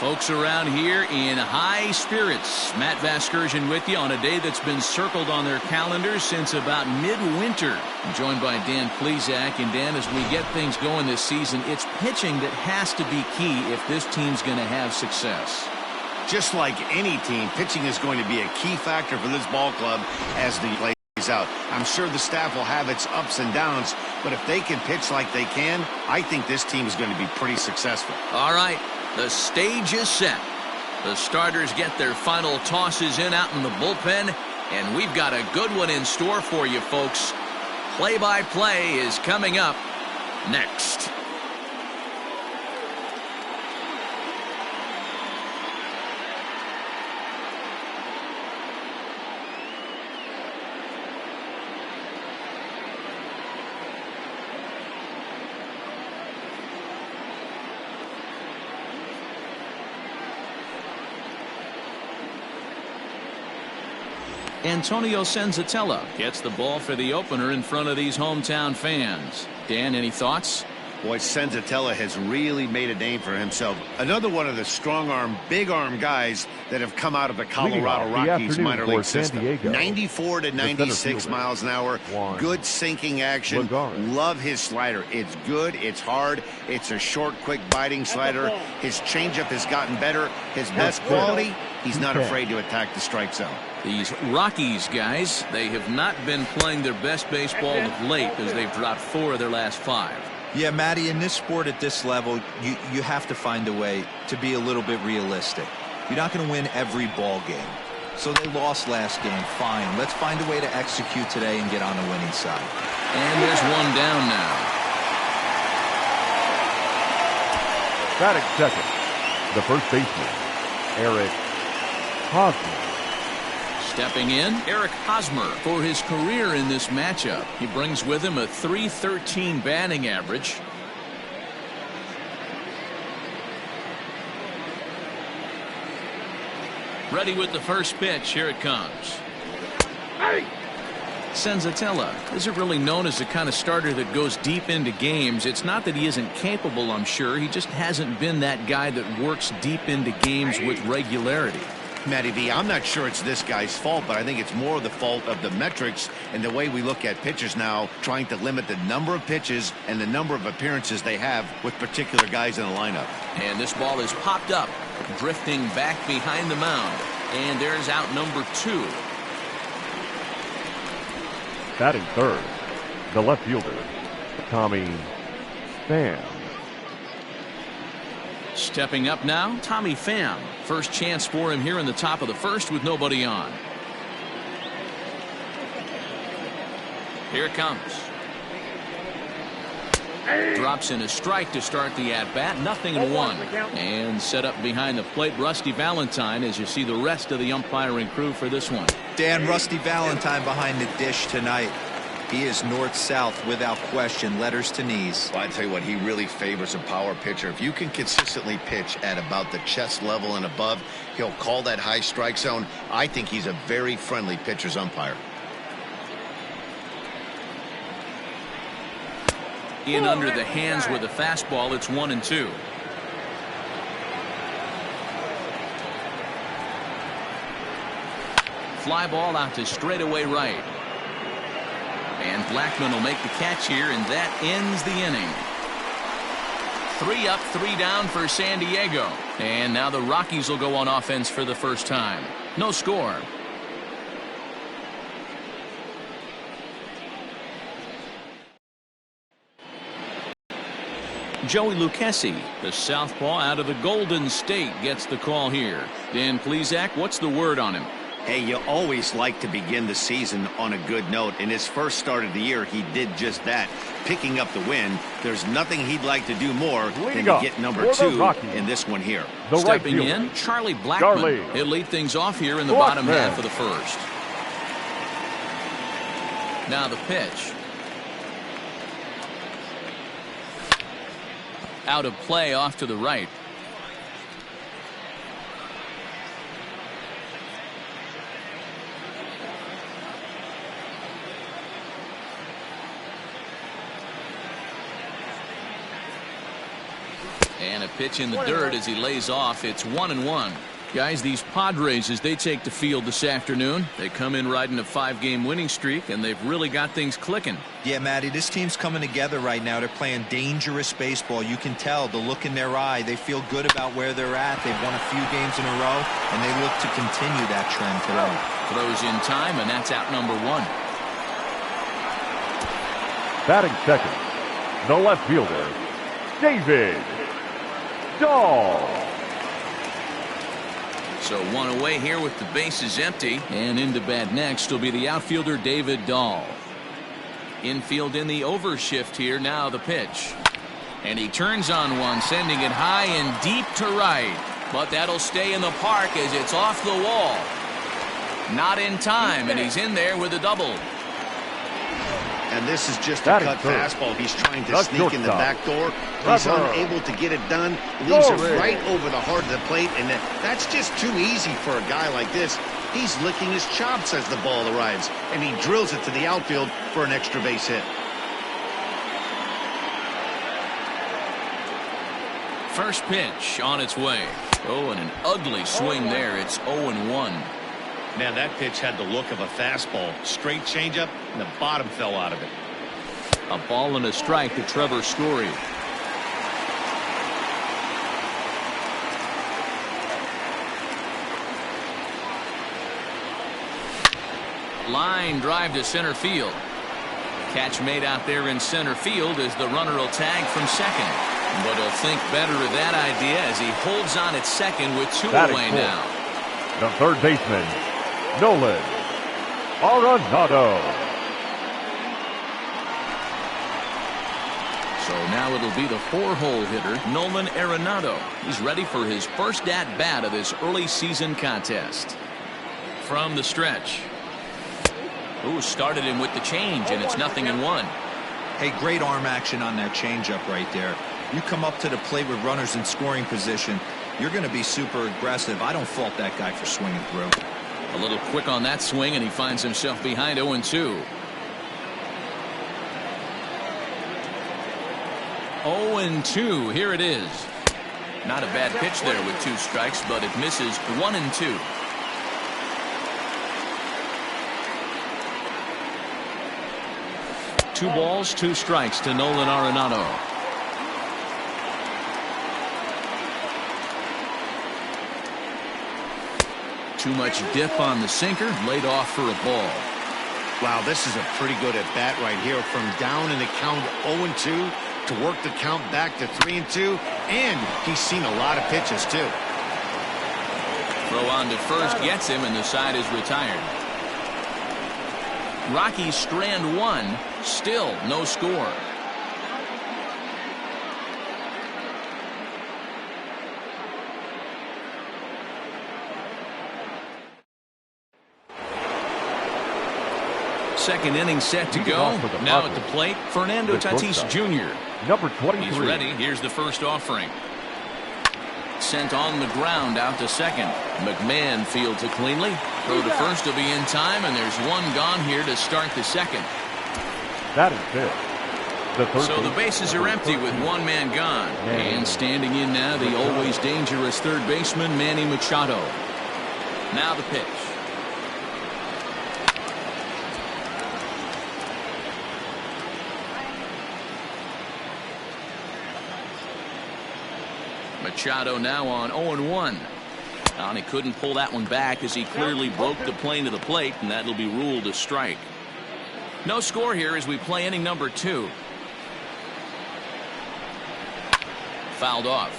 Folks around here in high spirits. Matt Vasgersian with you on a day that's been circled on their calendars since about midwinter. I'm joined by Dan Plesac. And Dan, as we get things going this season, it's pitching that has to be key if this team's going to have success. Just like any team, pitching is going to be a key factor for this ball club as the play plays out. I'm sure the staff will have its ups and downs, but if they can pitch like they can, I think this team is going to be pretty successful. All right. The stage is set. The starters get their final tosses in out in the bullpen, and we've got a good one in store for you, folks. Play-by-play is coming up next. Antonio Senzatella gets the ball for the opener in front of these hometown fans. Dan, any thoughts? Boy, Senzatella has really made a name for himself. Another one of the strong-arm, big-arm guys that have come out of the Colorado Rockies minor league system. 94 to 96 miles an hour. Good sinking action. Love his slider. It's good. It's hard. It's a short, quick, biting slider. His changeup has gotten better. His best quality, he's not afraid to attack the strike zone. These Rockies guys, they have not been playing their best baseball of late as they've dropped 4 of their last 5. Yeah, Matty, in this sport at this level, you have to find a way to be a little bit realistic. You're not going to win every ball game. So they lost last game. Fine. Let's find a way to execute today and get on the winning side. And there's one down now. Batting second, the first baseman, Eric Hosmer. Stepping in, Eric Hosmer for his career in this matchup. He brings with him a .313 batting average. Ready with the first pitch. Here it comes. Senzatella isn't really known as the kind of starter that goes deep into games. It's not that he isn't capable, I'm sure. He just hasn't been that guy that works deep into games with regularity. Matty V, I'm not sure it's this guy's fault, but I think it's more the fault of the metrics and the way we look at pitchers now, trying to limit the number of pitches and the number of appearances they have with particular guys in the lineup. And this ball is popped up, drifting back behind the mound. And there's out number 2. Batting third, the left fielder, Tommy Pham. Stepping up now, Tommy Pham. First chance for him here in the top of the first with nobody on. Here it comes. Drops in a strike to start the at-bat. 0-1. And set up behind the plate, Rusty Valentine, as you see the rest of the umpiring crew for this one. Dan, Rusty Valentine behind the dish tonight. He is north-south without question, letters to knees. Well, I tell you what, he really favors a power pitcher. If you can consistently pitch at about the chest level and above, he'll call that high strike zone. I think he's a very friendly pitcher's umpire. In under the hands with a fastball, it's 1-2. Fly ball out to straightaway right. And Blackman will make the catch here, and that ends the inning. 3 up, 3 down for San Diego. And now the Rockies will go on offense for the first time. No score. Joey Lucchesi, the southpaw out of the Golden State, gets the call here. Dan Plesac, what's the word on him? Hey, you always like to begin the season on a good note. In his first start of the year, he did just that, picking up the win. There's nothing he'd like to do more than to get number 2 in this one here. Stepping in, Charlie Blackman. He'll lead things off here in the bottom half of the first. Now the pitch. Out of play off to the right. And a pitch in the dirt as he lays off. It's 1-1. Guys, these Padres, as they take the field this afternoon, they come in riding a 5-game winning streak, and they've really got things clicking. Yeah, Matty, this team's coming together right now. They're playing dangerous baseball. You can tell the look in their eye. They feel good about where they're at. They've won a few games in a row, and they look to continue that trend today. Throws in time, and that's out number 1. Batting second, the left fielder, David Dahl. So 1 away here with the bases empty. And into bat next will be the outfielder David Dahl. Infield in the overshift here. Now the pitch. And he turns on one, sending it high and deep to right. But that'll stay in the park as it's off the wall. Not in time, and he's in there with a double. And this is just a cut fastball. He's trying to sneak in the back door. He's unable to get it done. Leaves it right over the heart of the plate, and that's just too easy for a guy like this. He's licking his chops as the ball arrives, and he drills it to the outfield for an extra base hit. First pitch on its way. Oh, and an ugly swing there. It's 0-1. Man, that pitch had the look of a fastball. Straight changeup, and the bottom fell out of it. A ball and a strike to Trevor Story. Line drive to center field. Catch made out there in center field as the runner will tag from second. But he'll think better of that idea as he holds on at second with 2 away now. The third baseman, Nolan Arenado. So now it'll be the 4-hole hitter, Nolan Arenado. He's ready for his first at-bat of this early season contest. From the stretch. Ooh, started him with the change, and it's 0-1. Hey, great arm action on that changeup right there. You come up to the plate with runners in scoring position, you're going to be super aggressive. I don't fault that guy for swinging through. A little quick on that swing, and he finds himself behind 0-2. 0-2, here it is. Not a bad pitch there with 2 strikes, but it misses 1-2. Two balls, 2 strikes to Nolan Arenado. Too much dip on the sinker, laid off for a ball. Wow, this is a pretty good at bat right here. From down in the count 0-2 to work the count back to 3-2, and he's seen a lot of pitches too. Throw on to first gets him, and the side is retired. Rockies strand 1, still no score. Second inning set to go. Now at the plate, Fernando Tatis Jr. Number 23. He's ready. Here's the first offering. Sent on the ground out to second. McMahon fields it cleanly. Throw to first will be in time, and there's 1 gone here to start the second. That is it. So the bases are empty with 1 man gone. And standing in now, the always dangerous third baseman, Manny Machado. Now the pitch. Machado now on 0-1. And he couldn't pull that one back as he clearly broke the plane to the plate, and that'll be ruled a strike. No score here as we play inning number 2. Fouled off.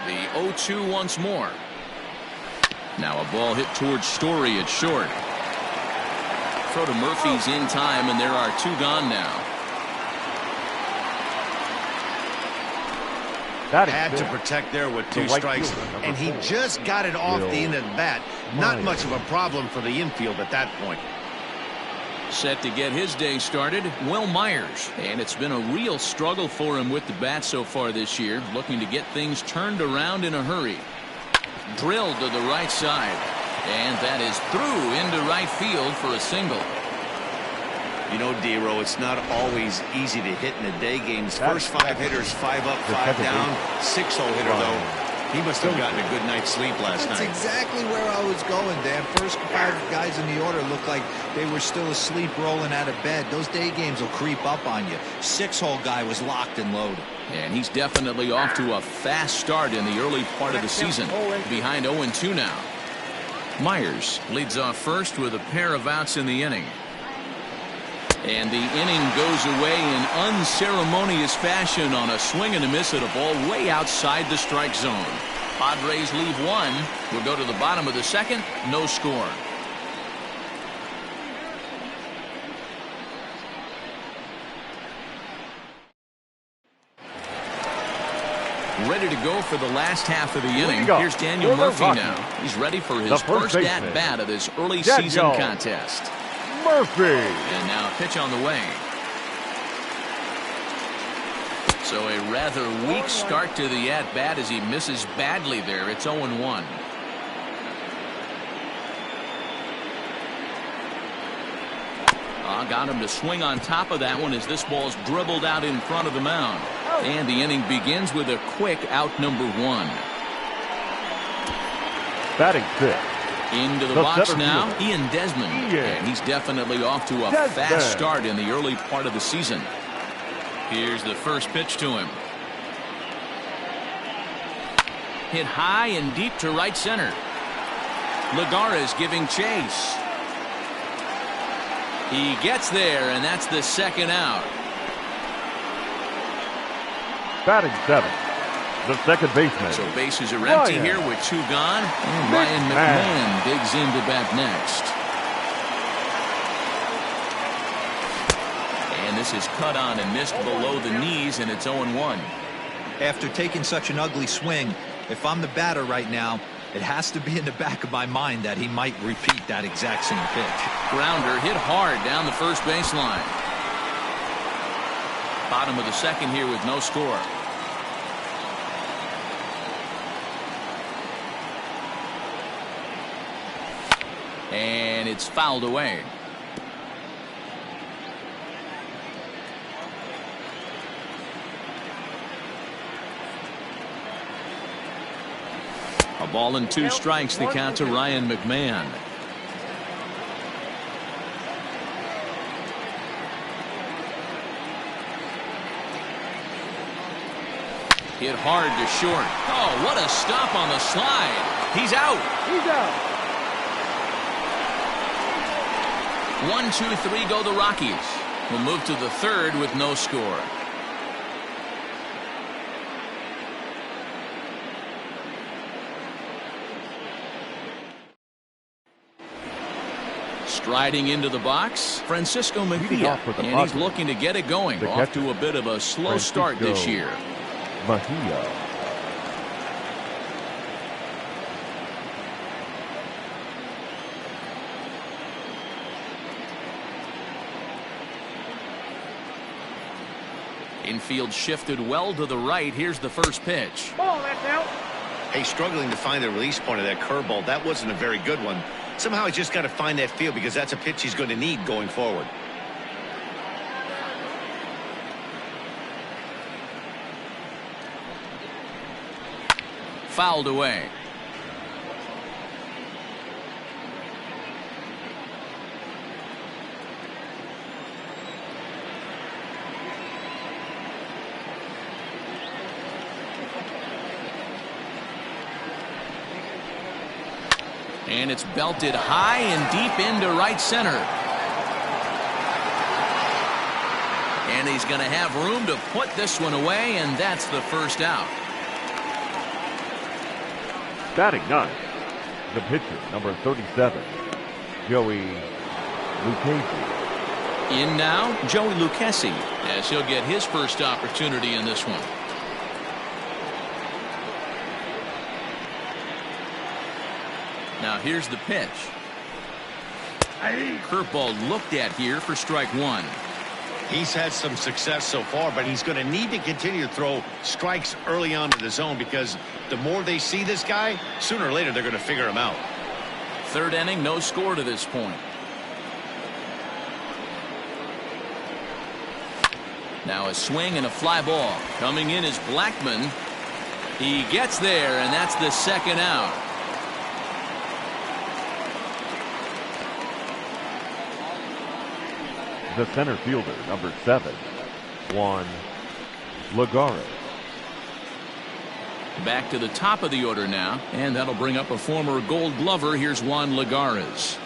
The 0-2 once more. Now a ball hit towards Story at short. Throw to Murphy's in time, and there are 2 gone now. Had to protect there with 2 strikes, and he just got it off the end of the bat. Not much of a problem for the infield at that point. Set to get his day started, Will Myers. And it's been a real struggle for him with the bat so far this year, looking to get things turned around in a hurry. Drilled to the right side. And that is through into right field for a single. You know, D-Row, it's not always easy to hit in the day games. First 5 hitters, 5 up, 5 down. 6-hole hitter, though. He must have gotten a good night's sleep last night. That's exactly where I was going, Dan. First 5 guys in the order looked like they were still asleep rolling out of bed. Those day games will creep up on you. 6-hole guy was locked and loaded. And he's definitely off to a fast start in the early part of the season. Behind 0-2 now. Myers leads off first with a pair of outs in the inning. And the inning goes away in unceremonious fashion on a swing and a miss at a ball way outside the strike zone. Padres leave 1. We'll go to the bottom of the second. No score. Ready to go for the last half of the inning. Here's Daniel Murphy now. He's ready for his first at-bat of this early season contest. Murphy. And now pitch on the way. So a rather weak start to the at-bat as he misses badly there. It's 0-1. Got him to swing on top of that one as this ball's dribbled out in front of the mound. And the inning begins with a quick out number 1. Batting 6. Into the box now, Ian Desmond. And he's definitely off to a fast start in the early part of the season. Here's the first pitch to him. Hit high and deep to right center. Lagares giving chase. He gets there, and that's the second out. Batting 7. The second baseman. So bases are empty here with 2 gone. And Ryan McMahon digs in to bat next. And this is cut on and missed below the knees, and it's 0-1. After taking such an ugly swing, if I'm the batter right now, it has to be in the back of my mind that he might repeat that exact same pitch. Grounder hit hard down the first baseline. Bottom of the second here with no score. And it's fouled away. A ball and 2 strikes, the count to Ryan McMahon. Hit hard to short. Oh, what a stop on the slide. He's out. He's out. 1, 2, 3 go the Rockies. We'll move to the third with no score. Striding into the box, Francisco Mejia, and he's looking to get it going. Off to a bit of a slow start this year. Mejia. Infield shifted well to the right. Here's the first pitch. Ball, that's out. Hey, struggling to find the release point of that curveball. That wasn't a very good one. Somehow he's just got to find that feel because that's a pitch he's going to need going forward. Fouled away. And it's belted high and deep into right center. And he's going to have room to put this one away, and that's the first out. Batting 9. The pitcher, number 37, Joey Lucchesi. In now, Joey Lucchesi, as he'll get his first opportunity in this one. Now here's the pitch. Curveball looked at here for strike 1. He's had some success so far, but he's going to need to continue to throw strikes early on to the zone because the more they see this guy, sooner or later they're going to figure him out. Third inning, no score to this point. Now a swing and a fly ball. Coming in is Blackman. He gets there, and that's the second out. The center fielder, number 7, Juan Lagares. Back to the top of the order now, and that'll bring up a former Gold Glover. Here's Juan Lagares.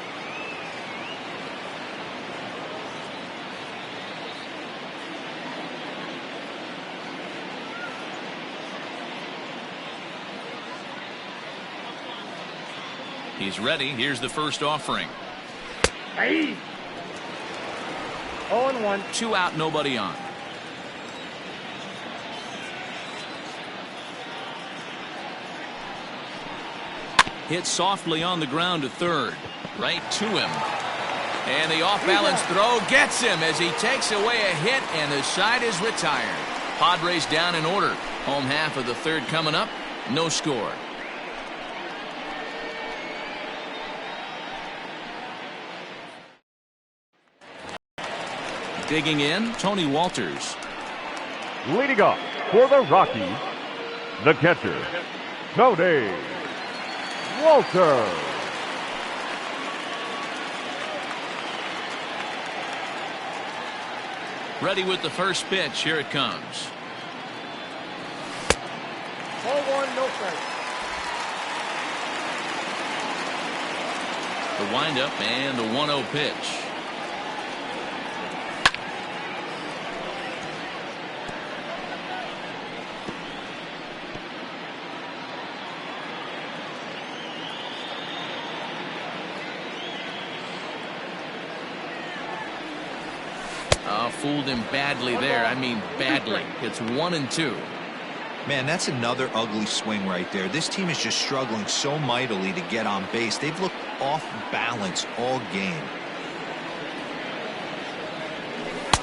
He's ready. Here's the first offering. Hey. 0-1. 2 out, nobody on. Hit softly on the ground to third. Right to him. And the off-balance throw gets him as he takes away a hit, and the side is retired. Padres down in order. Home half of the third coming up. No score. Digging in, Tony Walters. Leading off for the Rockies, the catcher, Tony Walters. Ready with the first pitch. Here it comes. 0-1, no strike. The windup and the 1-0 pitch. Fooled him badly there. I mean badly. It's 1-2. Man, that's another ugly swing right there. This team is just struggling so mightily to get on base. They've looked off balance all game.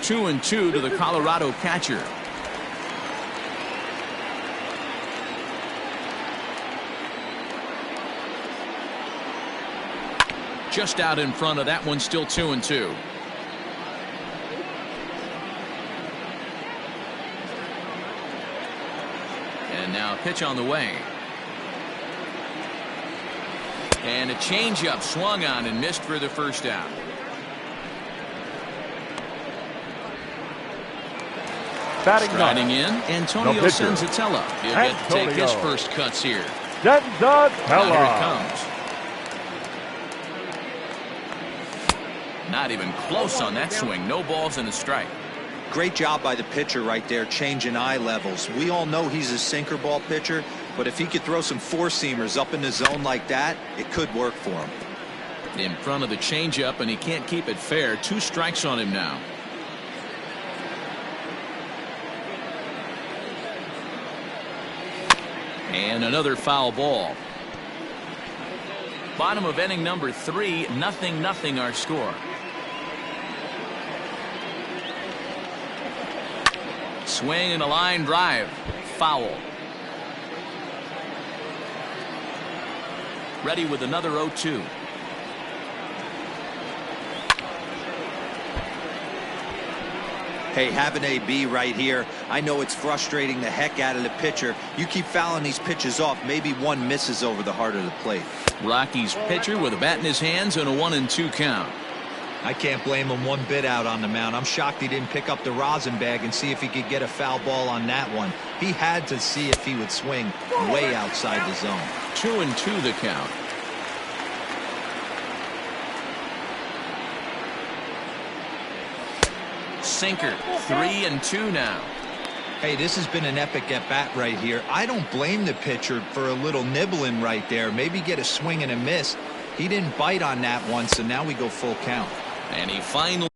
2-2 to the Colorado catcher. Just out in front of that one, still 2-2. And now a pitch on the way. And a changeup swung on and missed for the first out. Batting in, Antonio Senzatella. He'll get to take his first cuts here. Here it comes. Not even close on that swing. No balls and a strike. Great job by the pitcher right there, changing eye levels. We all know he's a sinker ball pitcher, but if he could throw some four-seamers up in the zone like that, it could work for him. In front of the changeup, and he can't keep it fair. 2 strikes on him now. And another foul ball. Bottom of inning number 3, 0-0 our score. Swing and a line drive. Foul. Ready with another 0-2. Hey, have an AB right here. I know it's frustrating the heck out of the pitcher. You keep fouling these pitches off, maybe one misses over the heart of the plate. Rockies pitcher with a bat in his hands and a 1-2 count. I can't blame him one bit out on the mound. I'm shocked he didn't pick up the rosin bag and see if he could get a foul ball on that one. He had to see if he would swing way outside the zone. 2-2 the count. Sinker. 3-2 now. Hey, this has been an epic at bat right here. I don't blame the pitcher for a little nibbling right there. Maybe get a swing and a miss. He didn't bite on that one, so now we go full count. And he finally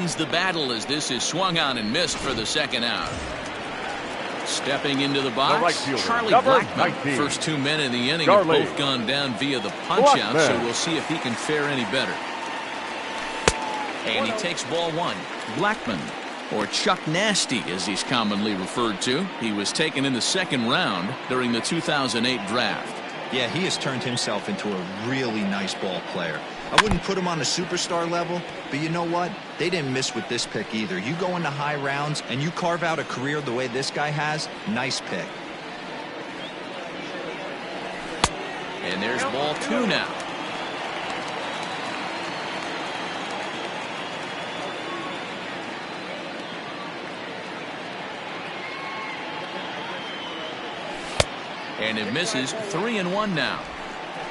wins the battle as this is swung on and missed for the second out. Stepping into the box, Charlie Blackmon. 19. First 2 men in the inning have both gone down via the punch-out, so we'll see if he can fare any better. And he takes ball one. Blackmon, or Chuck Nasty as he's commonly referred to. He was taken in the second round during the 2008 draft. Yeah, he has turned himself into a really nice ball player. I wouldn't put him on the superstar level, but you know what? They didn't miss with this pick either. You go into high rounds and you carve out a career the way this guy has, nice pick. And there's ball two now. And it misses. 3-1 now.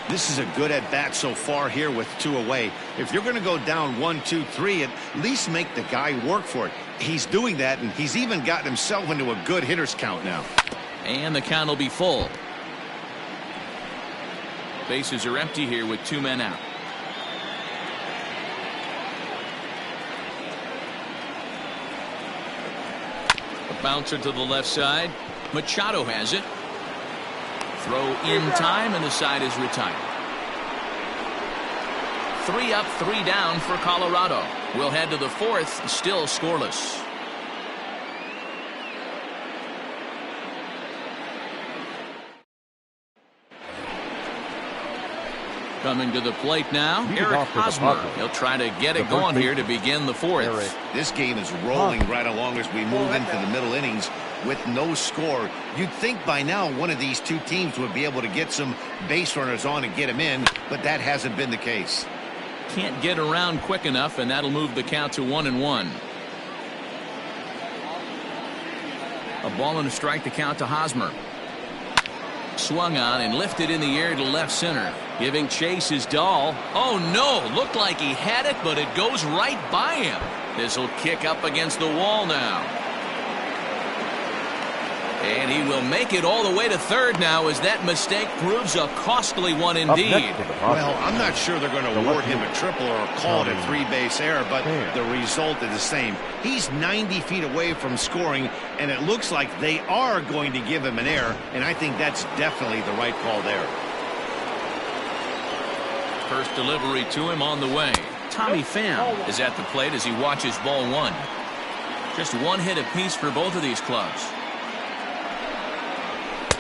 This is a good at-bat so far here with 2 away. If you're going to go down 1, 2, 3, at least make the guy work for it. He's doing that, and he's even gotten himself into a good hitter's count now. And the count will be full. Bases are empty here with 2 men out. A bouncer to the left side. Machado has it. Throw in time, and the side is retired. 3 up, 3 down for Colorado. We'll head to the 4th, still scoreless. Coming to the plate now, Eric Hosmer. He'll try to get it going here to begin the 4th. This game is rolling right along as we move into the middle innings with no score. You'd think by now one of these 2 teams would be able to get some base runners on and get them in, but that hasn't been the case. Can't get around quick enough, and that'll move the count to 1-1. A ball and a strike to count to Hosmer. Swung on and lifted in the air to left center. Giving chase is Dahl. Oh no, looked like he had it, but it goes right by him. This will kick up against the wall now. And he will make it all the way to third now as that mistake proves a costly one indeed. Well, I'm not sure they're going to award him a triple or call it a 3-base error, but the result is the same. He's 90 feet away from scoring, and it looks like they are going to give him an error, and I think that's definitely the right call there. First delivery to him on the way. Tommy Pham is at the plate as he watches ball one. Just 1 hit apiece for both of these clubs.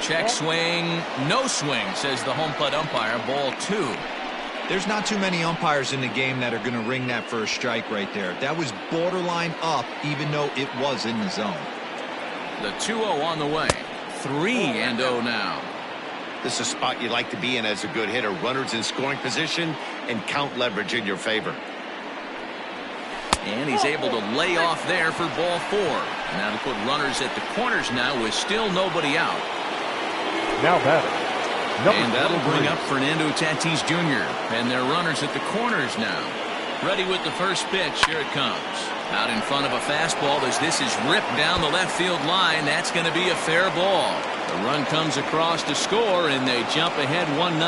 Check swing, no swing, says the home plate umpire. Ball 2. There's not too many umpires in the game that are going to ring that for a strike right there. That was borderline up, even though it was in the zone. The 2-0 on the way. 3-0 now. This is a spot you like to be in as a good hitter. Runners in scoring position and count leverage in your favor. And he's able to lay off there for ball 4. Now to put runners at the corners now with still nobody out. Now batting. And that'll bring up Fernando Tatis Jr. And their runners at the corners now. Ready with the first pitch. Here it comes. Out in front of a fastball as this is ripped down the left field line. That's going to be a fair ball. The run comes across to score, and they jump ahead 1-0.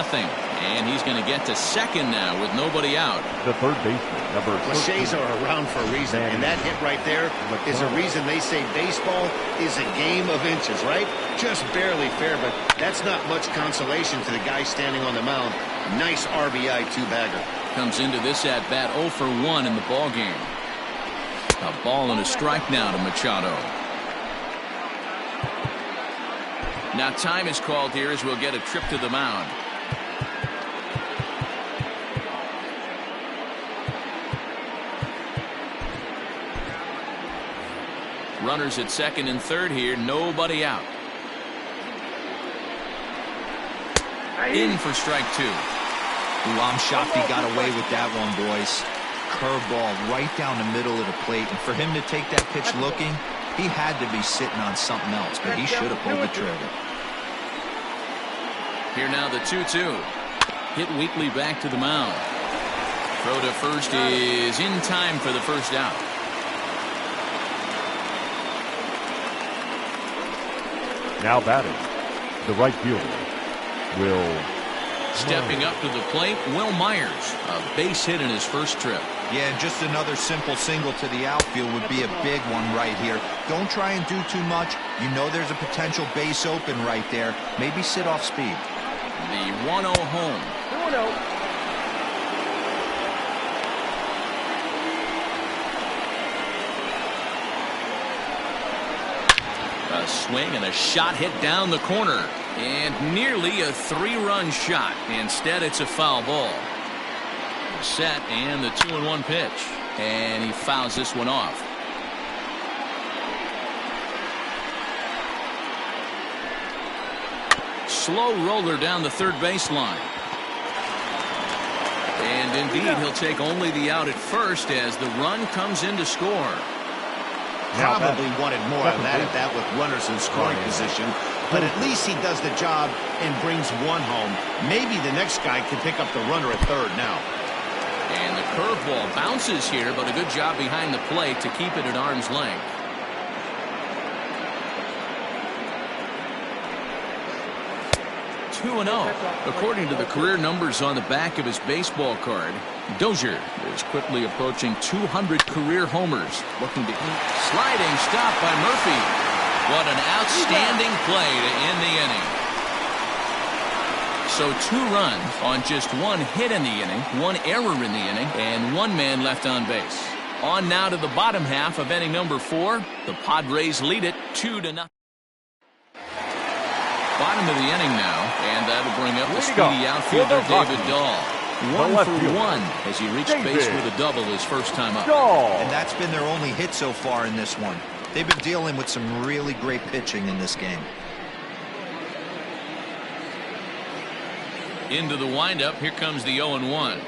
And he's going to get to second now with nobody out. The third baseman, number 13. Cliches are around for a reason, and that hit right there is a reason they say baseball is a game of inches, right? Just barely fair, but that's not much consolation to the guy standing on the mound. Nice RBI 2-bagger. Comes into this at-bat 0 for 1 in the ball game. A ball and a strike now to Machado. Now time is called here as we'll get a trip to the mound. Runners at second and third here. Nobody out. In for strike 2. Ooh, I'm shocked he got away with that one, boys. Curveball right down the middle of the plate. And for him to take that pitch looking, he had to be sitting on something else, but he should have pulled the trigger. Here now the 2-2. Hit weakly back to the mound. Throw to first is in time for the first out. Now batting. The right fielder, Will. Stepping up to the plate, Will Myers. A base hit in his first trip. Yeah, just another simple single to the outfield would be a big one right here. Don't try and do too much. You know there's a potential base open right there. Maybe sit off speed. The 1-0 home. 2-0. A swing and a shot hit down the corner. And nearly a 3-run shot. Instead, it's a foul ball. Set and the 2-1 pitch. And he fouls this one off. Slow roller down the third baseline. And indeed, he'll take only the out at first as the run comes in to score. Probably wanted more of that with runners in scoring position, but at least he does the job and brings one home. Maybe the next guy can pick up the runner at third now. And the curveball bounces here, but a good job behind the plate to keep it at arm's length. According to the career numbers on the back of his baseball card, Dozier is quickly approaching 200 career homers. Looking to sliding stop by Murphy. What an outstanding play to end the inning. So 2 runs on just 1 hit in the inning, 1 error in the inning, and 1 man left on base. On now to the bottom half of inning number 4. The Padres lead it 2-0. Bottom of the inning now, and that'll bring up the speedy outfielder David Dahl. 1 for 1 as he reached base with a double his first time up. And that's been their only hit so far in this one. They've been dealing with some really great pitching in this game. Into the windup, here comes the 0-1.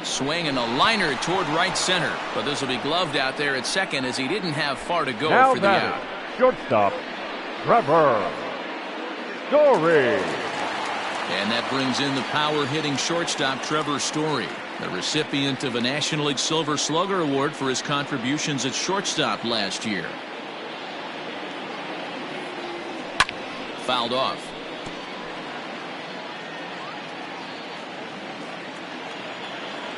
Swing and a liner toward right center, but this will be gloved out there at second as he didn't have far to go now for the out. Shortstop, Trevor Story. And that brings in the power-hitting shortstop Trevor Story, the recipient of a National League Silver Slugger Award for his contributions at shortstop last year. Fouled off.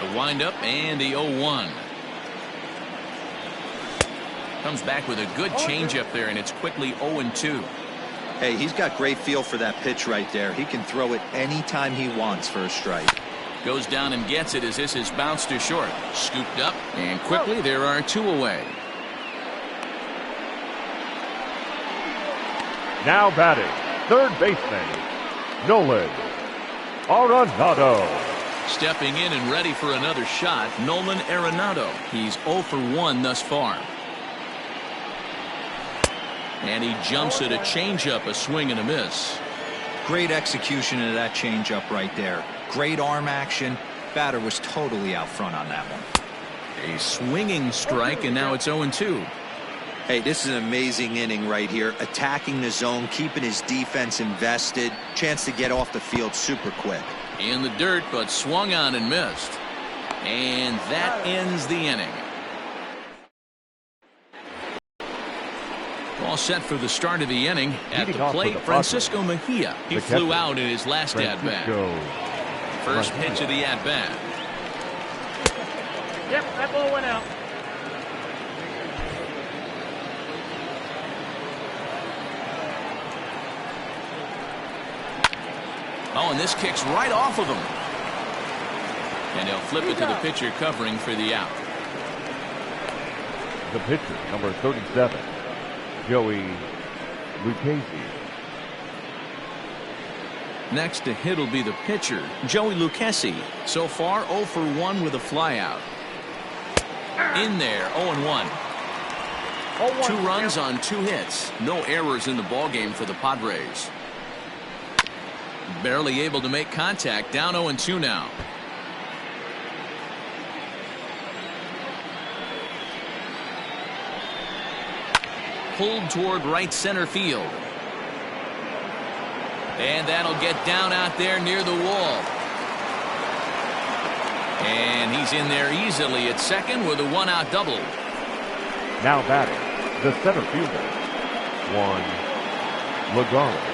The windup and the 0-1. Comes back with a good changeup there, and it's quickly 0-2. Hey, he's got great feel for that pitch right there. He can throw it anytime he wants for a strike. Goes down and gets it as this is bounced to short. Scooped up, and quickly there are 2 away. Now batting, third baseman, Nolan Arenado. Stepping in and ready for another shot, Nolan Arenado. He's 0 for 1 thus far. And he jumps at a changeup, a swing and a miss. Great execution of that changeup right there. Great arm action. Batter was totally out front on that one. A swinging strike, and now it's 0-2. Hey, this is an amazing inning right here. Attacking the zone, keeping his defense invested. Chance to get off the field super quick. In the dirt, but swung on and missed. And that ends the inning. All set for the start of the inning. At the plate, Francisco Mejia. He flew out in his last at-bat. First pitch of the at-bat. Yep, that ball went out. Oh, and this kicks right off of him. And he'll flip it to the pitcher covering for the out. The pitcher, number 37, Joey Lucchesi. Next to hit will be the pitcher, Joey Lucchesi. So far, 0 for 1 with a flyout. In there, 0-1. 2 runs on 2 hits. No errors in the ballgame for the Padres. Barely able to make contact. Down 0-2 now. Pulled toward right center field. And that'll get down out there near the wall. And he's in there easily at second with a 1-out double. Now batting, the center fielder, Juan Lagares.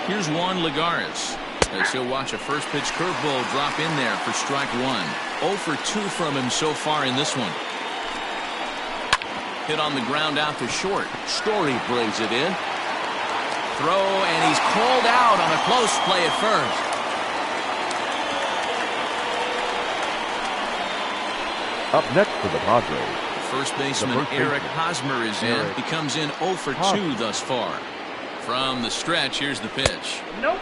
Here's Juan Lagares. As he'll watch a first pitch curveball drop in there for strike one. 0 for 2 from him so far in this one. Hit on the ground out to short. Story brings it in. Throw, and he's called out on a close play at first. Up next for the Padres. First baseman Eric Hosmer is in. He comes in 0 for 2 thus far. From the stretch, here's the pitch. Nope.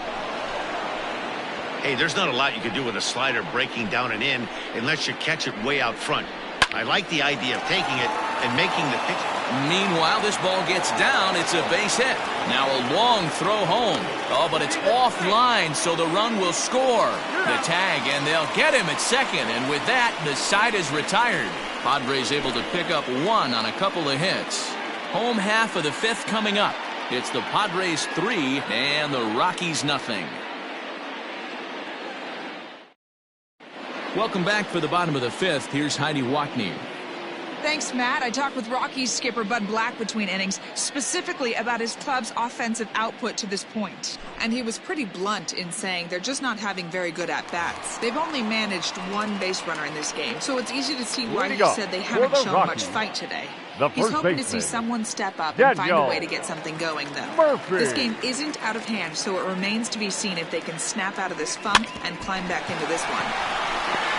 Hey, there's not a lot you can do with a slider breaking down and in unless you catch it way out front. I like the idea of taking it and making the pitch. Meanwhile, this ball gets down. It's a base hit. Now a long throw home. Oh, but it's offline, so the run will score. The tag, and they'll get him at second. And with that, the side is retired. Padres able to pick up 1 on a couple of hits. Home half of the 5th coming up. It's the Padres 3 and the Rockies nothing. Welcome back for the bottom of the 5th. Here's Heidi Watney. Thanks, Matt. I talked with Rockies skipper Bud Black between innings, specifically about his club's offensive output to this point. And he was pretty blunt in saying they're just not having very good at-bats. They've only managed 1 base runner in this game, so it's easy to see why he said they haven't shown much fight today. He's hoping to see someone step up and find a way to get something going, though. This game isn't out of hand, so it remains to be seen if they can snap out of this funk and climb back into this one.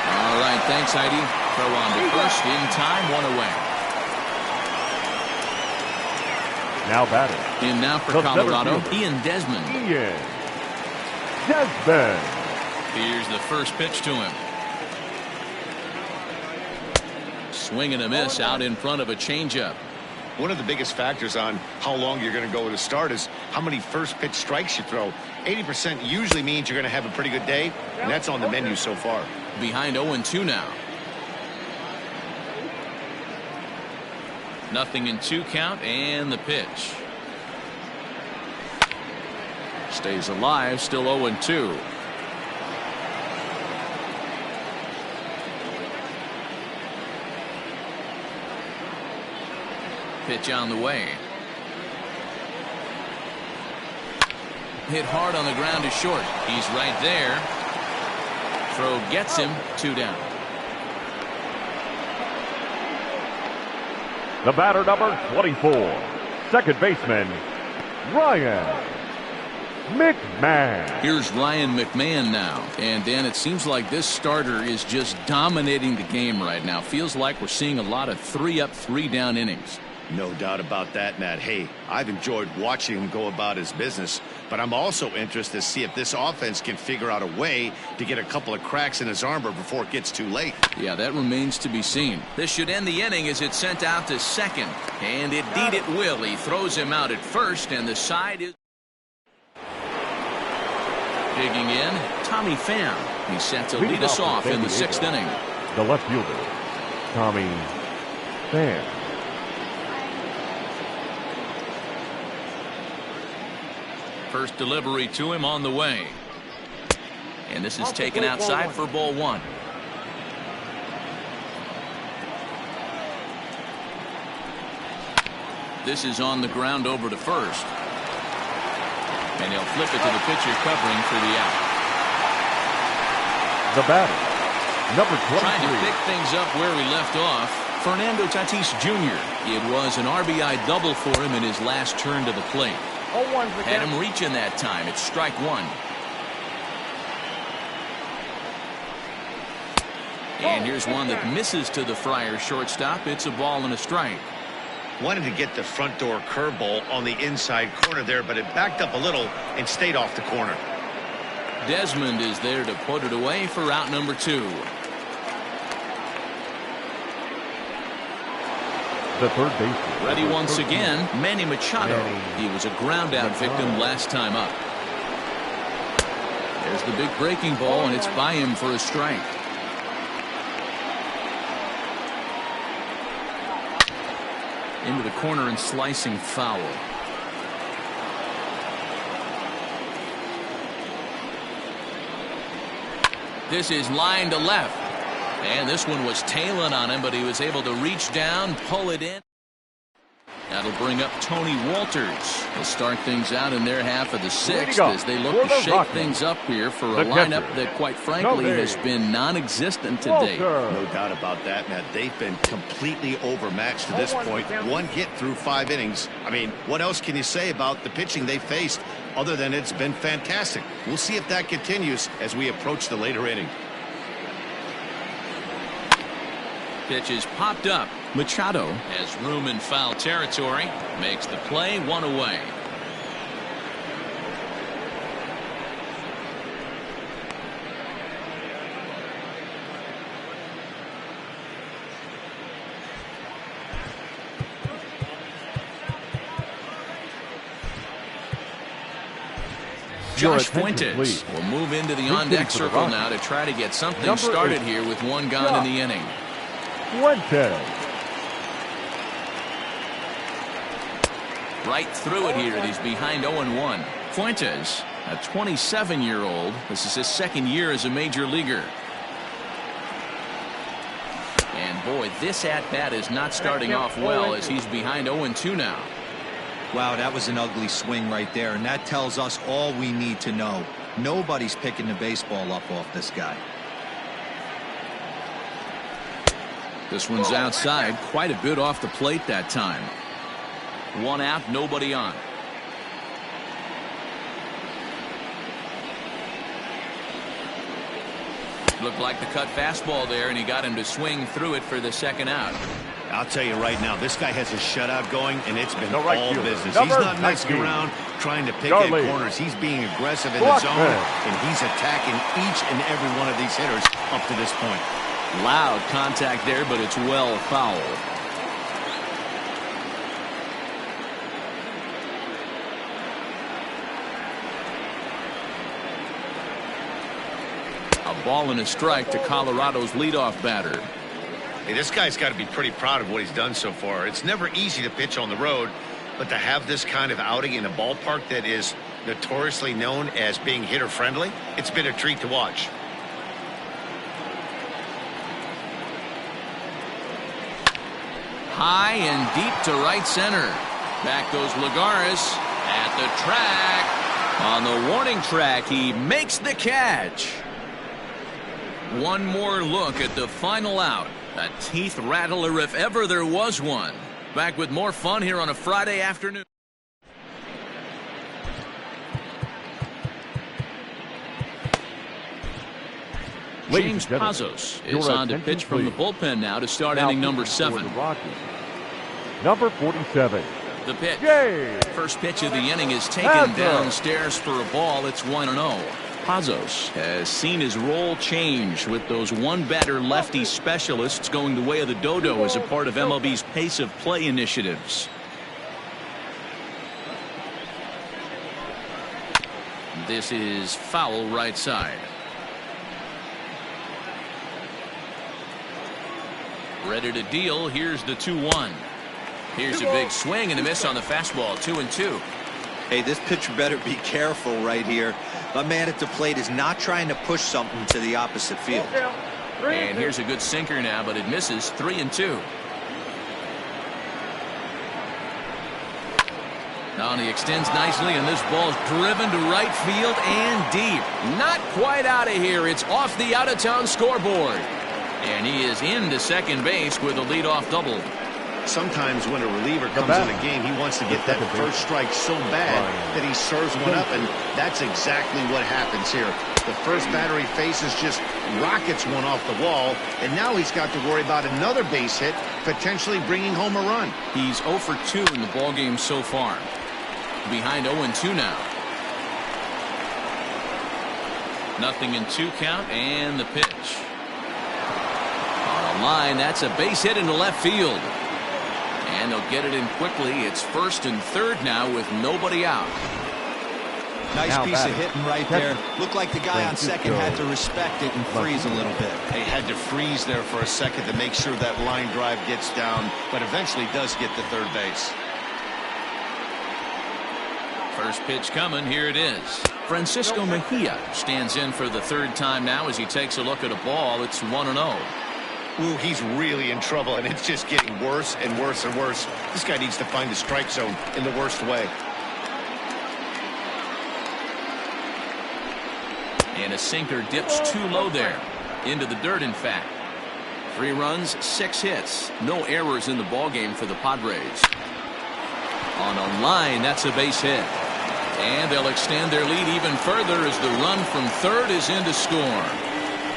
All right, thanks, Heidi. Throw on to first in time, 1 away. Now batting. In now for Colorado, Ian Desmond. Here's the first pitch to him. Swing and a miss out in front of a changeup. One of the biggest factors on how long you're going to go to start is how many first pitch strikes you throw. 80% usually means you're going to have a pretty good day, and that's on the menu so far. Behind 0-2 now. 0-2 count, and the pitch. Stays alive, still 0-2. Pitch on the way. Hit hard on the ground to short. He's right there. Throw gets him, 2 down. The batter, number 24, second baseman, Ryan McMahon. Here's Ryan McMahon now. And Dan, it seems like this starter is just dominating the game right now. Feels like we're seeing a lot of 3-up, 3-down innings. No doubt about that, Matt. Hey, I've enjoyed watching him go about his business, but I'm also interested to see if this offense can figure out a way to get a couple of cracks in his armor before it gets too late. Yeah, that remains to be seen. This should end the inning as it's sent out to second. And indeed it will. He throws him out at first, and the side is digging in. Tommy Pham. He's set to lead us off in the 6th inning. The left fielder, Tommy Pham. First delivery to him on the way. And this is taken outside for ball 1. This is on the ground over to first. And he'll flip it to the pitcher covering for the out. The batter, number 23. Trying to pick things up where we left off, Fernando Tatis Jr. It was an RBI double for him in his last turn to the plate. Had him reaching that time. It's strike 1. And here's one that misses to the Friars shortstop. It's a ball and a strike. Wanted to get the front door curveball on the inside corner there, but it backed up a little and stayed off the corner. Desmond is there to put it away for out number 2. The third baseman. Ready once again, Manny Machado. He was a ground out victim last time up. There's the big breaking ball, and it's by him for a strike. Into the corner and slicing foul. This is line to left. And this one was tailing on him, but he was able to reach down, pull it in. That'll bring up Tony Walters. They'll start things out in their half of the sixth as they look to shake things up here for a lineup that, quite frankly, has been non-existent to date. No doubt about that, Matt. They've been completely overmatched to this point. One hit through 5 innings. I mean, what else can you say about the pitching they faced other than it's been fantastic? We'll see if that continues as we approach the later innings. Pitch is popped up. Machado has room in foul territory. Makes the play, 1 away. Josh Fuentes will move into the on-deck circle now to try to get something started here with 1 gone in the inning. Fuentes. Right through it here. He's behind 0-1. Fuentes, a 27-year-old. This is his 2nd year as a major leaguer. And boy, this at-bat is not starting off well as he's behind 0-2 now. Wow, that was an ugly swing right there, and that tells us all we need to know. Nobody's picking the baseball up off this guy. This one's outside, quite a bit off the plate that time. 1 out, nobody on. Looked like the cut fastball there, and he got him to swing through it for the 2nd out. I'll tell you right now, this guy has a shutout going, and it's been all business. He's not messing around trying to pick at corners. He's being aggressive in the zone, and he's attacking each and every one of these hitters up to this point. Loud contact there, but it's well foul. A ball and a strike to Colorado's leadoff batter. Hey, this guy's got to be pretty proud of what he's done so far. It's never easy to pitch on the road, but to have this kind of outing in a ballpark that is notoriously known as being hitter-friendly, it's been a treat to watch. High and deep to right center. Back goes Lagares at the track. On the warning track, he makes the catch. One more look at the final out. A teeth rattler if ever there was one. Back with more fun here on a Friday afternoon. James Pazos is on to pitch from the bullpen now to start inning number 7. Number 47. The pitch. First pitch of the inning is taken downstairs for a ball. It's 1-0. Pazos has seen his role change with those one-batter lefty specialists going the way of the dodo as a part of MLB's pace of play initiatives. This is foul right side. Ready to deal. Here's the 2-1. Here's a big swing and a miss on the fastball. 2-2. Hey, this pitcher better be careful right here. My man at the plate is not trying to push something to the opposite field. And here's a good sinker now, but it misses. 3-2. Now he extends nicely, and this ball's driven to right field and deep. Not quite out of here. It's off the out-of-town scoreboard. And he is into second base with a leadoff double. Sometimes when a reliever comes in the game, he wants to get that first strike so bad that he serves one up, and that's exactly what happens here. The first batter he faces just rockets one off the wall, and now he's got to worry about another base hit, potentially bringing home a run. He's 0 for 2 in the ballgame so far. Behind 0-2 now. 0-2 count, and the pitch. On a line, that's a base hit into left field. And they'll get it in quickly. It's first and third now with nobody out. Nice piece of hitting right there. Looked like the guy on second had to respect it and freeze a little bit. He had to freeze there for a second to make sure that line drive gets down, but eventually does get to third base. First pitch coming. Here it is. Francisco Mejia stands in for the third time now as he takes a look at a ball. It's 1-0. Ooh, he's really in trouble, and it's just getting worse and worse and worse. This guy needs to find the strike zone in the worst way. And a sinker dips too low there. Into the dirt, in fact. 3 runs, 6 hits. No errors in the ballgame for the Padres. On a line, that's a base hit. And they'll extend their lead even further as the run from third is in to score.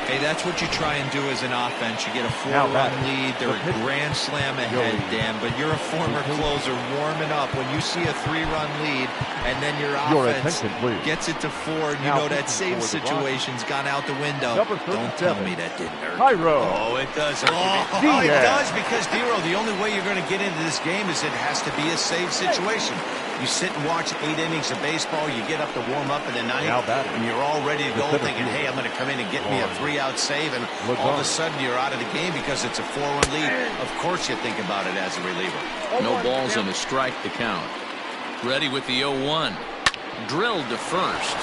Hey, that's what you try and do as an offense. You get a 4-run lead. They're a grand slam ahead, Dan, but you're a former closer warming up. When you see a 3-run lead and then your offense gets it to 4, and you know that same situation's gone out the window. Don't tell me that didn't hurt. Oh, it does. Oh, it does, because, Dero, the only way you're going to get into this game is it has to be a save situation. You sit and watch 8 innings of baseball, you get up to warm up in the 9th, and you're all ready to go thinking, hey, I'm going to come in and get me a 3-out save, and all of a sudden you're out of the game because it's a 4-run lead. Of course you think about it as a reliever. No balls and a strike to count. Ready with the 0-1. Drilled to first.